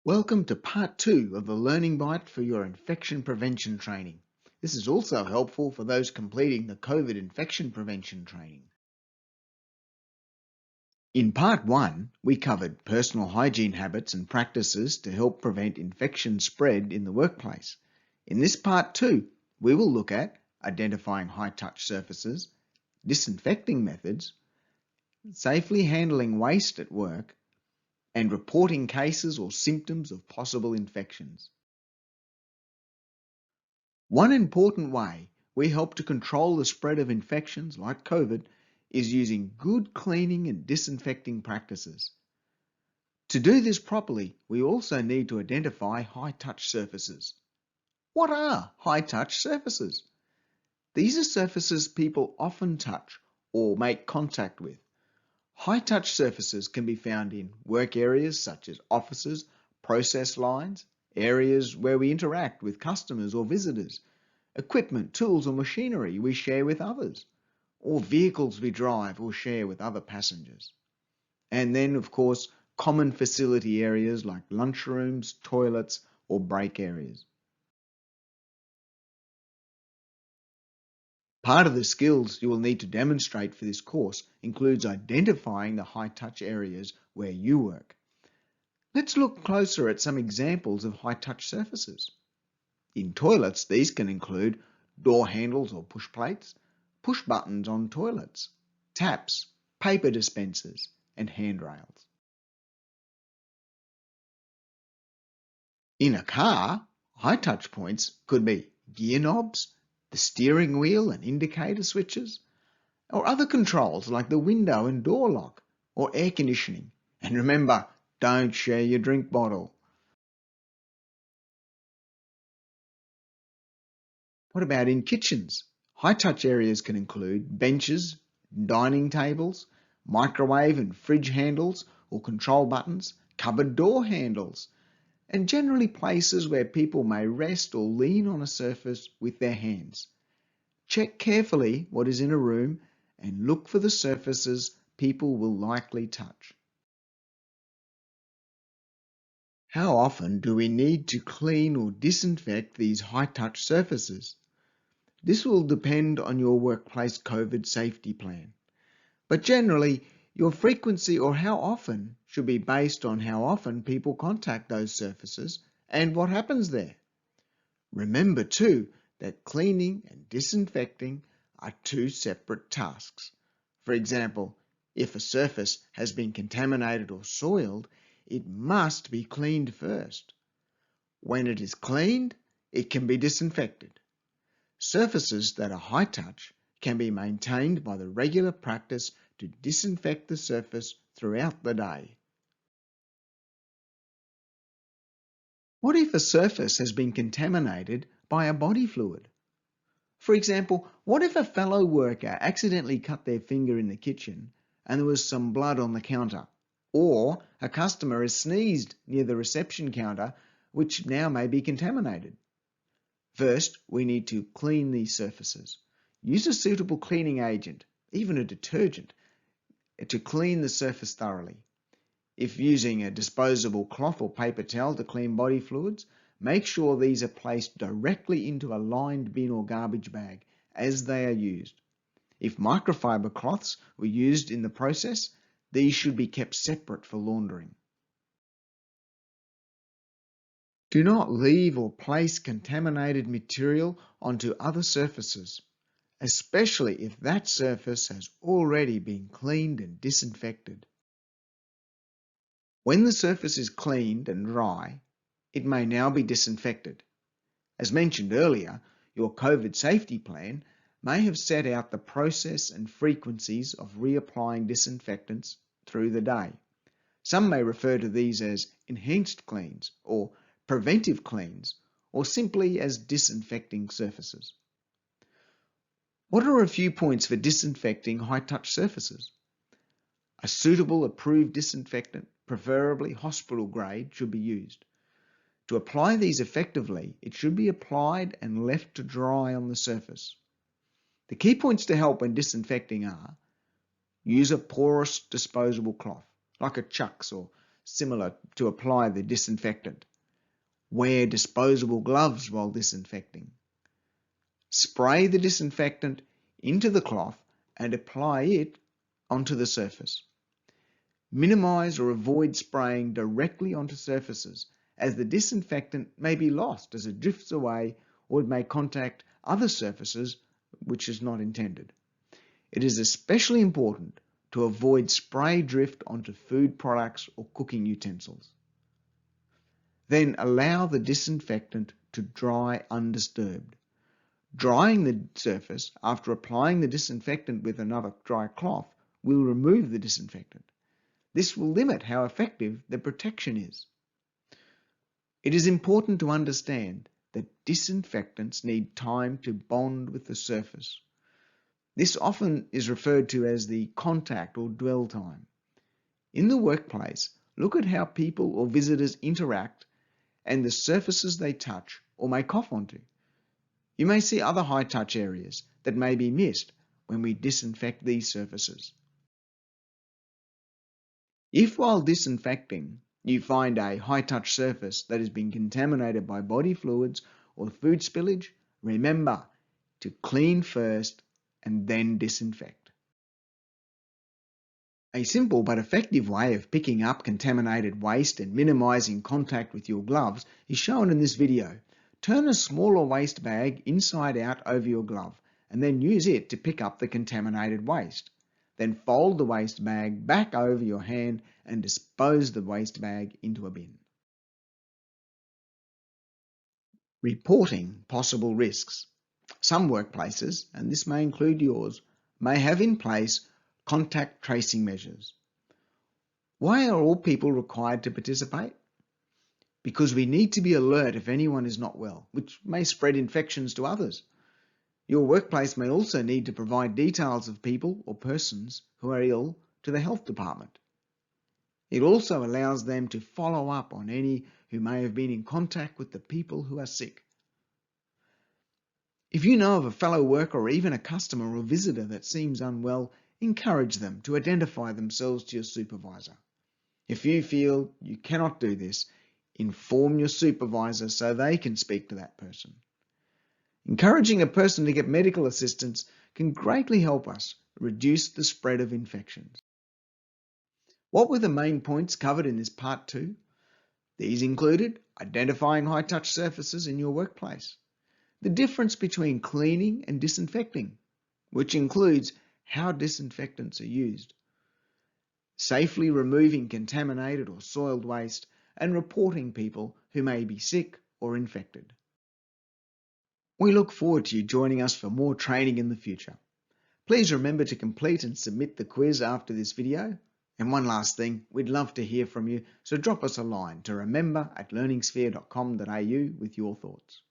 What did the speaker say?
Welcome to part 2 of the Learning Bite for your infection prevention training. This is also helpful for those completing the COVID infection prevention training. In part 1, we covered personal hygiene habits and practices to help prevent infection spread in the workplace. In this part 2, we will look at identifying high-touch surfaces, disinfecting methods, safely handling waste at work, and reporting cases or symptoms of possible infections. One important way we help to control the spread of infections like COVID is using good cleaning and disinfecting practices. To do this properly, we also need to identify high-touch surfaces. What are high-touch surfaces? These are surfaces people often touch or make contact with. High-touch surfaces can be found in work areas such as offices, process lines, areas where we interact with customers or visitors, equipment, tools or machinery we share with others, or vehicles we drive or share with other passengers. And then, of course, common facility areas like lunchrooms, toilets, or break areas. Part of the skills you will need to demonstrate for this course includes identifying the high-touch areas where you work. Let's look closer at some examples of high-touch surfaces. In toilets, these can include door handles or push plates, push buttons on toilets, taps, paper dispensers, and handrails. In a car, high touch points could be gear knobs, the steering wheel and indicator switches, or other controls like the window and door lock, or air conditioning. And remember, don't share your drink bottle. What about in kitchens? High-touch areas can include benches, dining tables, microwave and fridge handles or control buttons, cupboard door handles, and generally places where people may rest or lean on a surface with their hands. Check carefully what is in a room and look for the surfaces people will likely touch. How often do we need to clean or disinfect these high-touch surfaces? This will depend on your workplace COVID safety plan. But generally, your frequency or how often should be based on how often people contact those surfaces and what happens there. Remember too that cleaning and disinfecting are two separate tasks. For example, if a surface has been contaminated or soiled, it must be cleaned first. When it is cleaned, it can be disinfected. Surfaces that are high touch can be maintained by the regular practice to disinfect the surface throughout the day. What if a surface has been contaminated by a body fluid? For example, what if a fellow worker accidentally cut their finger in the kitchen and there was some blood on the counter? Or a customer has sneezed near the reception counter, which now may be contaminated. First, we need to clean these surfaces. Use a suitable cleaning agent, even a detergent, to clean the surface thoroughly. If using a disposable cloth or paper towel to clean body fluids, make sure these are placed directly into a lined bin or garbage bag as they are used. If microfiber cloths were used in the process, these should be kept separate for laundering. Do not leave or place contaminated material onto other surfaces, especially if that surface has already been cleaned and disinfected. When the surface is cleaned and dry, it may now be disinfected. As mentioned earlier, your COVID safety plan may have set out the process and frequencies of reapplying disinfectants through the day. Some may refer to these as enhanced cleans or preventive cleans, or simply as disinfecting surfaces. What are a few points for disinfecting high-touch surfaces? A suitable approved disinfectant, preferably hospital grade, should be used. To apply these effectively, it should be applied and left to dry on the surface. The key points to help when disinfecting are: use a porous disposable cloth, like a Chuck's or similar to apply the disinfectant. Wear disposable gloves while disinfecting. Spray the disinfectant into the cloth and apply it onto the surface. Minimize or avoid spraying directly onto surfaces, as the disinfectant may be lost as it drifts away or it may contact other surfaces, which is not intended. It is especially important to avoid spray drift onto food products or cooking utensils. Then allow the disinfectant to dry undisturbed. Drying the surface after applying the disinfectant with another dry cloth will remove the disinfectant. This will limit how effective the protection is. It is important to understand that disinfectants need time to bond with the surface. This often is referred to as the contact or dwell time. In the workplace, look at how people or visitors interact and the surfaces they touch or may cough onto. You may see other high-touch areas that may be missed when we disinfect these surfaces. If while disinfecting you find a high-touch surface that has been contaminated by body fluids or food spillage, remember to clean first and then disinfect. A simple but effective way of picking up contaminated waste and minimizing contact with your gloves is shown in this video. Turn a smaller waste bag inside out over your glove and then use it to pick up the contaminated waste. Then fold the waste bag back over your hand and dispose the waste bag into a bin. Reporting possible risks. Some workplaces, and this may include yours, may have in place contact tracing measures. Why are all people required to participate? Because we need to be alert if anyone is not well, which may spread infections to others. Your workplace may also need to provide details of people or persons who are ill to the health department. It also allows them to follow up on any who may have been in contact with the people who are sick. If you know of a fellow worker or even a customer or visitor that seems unwell, encourage them to identify themselves to your supervisor. If you feel you cannot do this, inform your supervisor so they can speak to that person. Encouraging a person to get medical assistance can greatly help us reduce the spread of infections. What were the main points covered in this part 2? These included identifying high-touch surfaces in your workplace, the difference between cleaning and disinfecting, which includes how disinfectants are used, safely removing contaminated or soiled waste, and reporting people who may be sick or infected. We look forward to you joining us for more training in the future. Please remember to complete and submit the quiz after this video. And one last thing, we'd love to hear from you, so drop us a line to remember@learningsphere.com.au with your thoughts.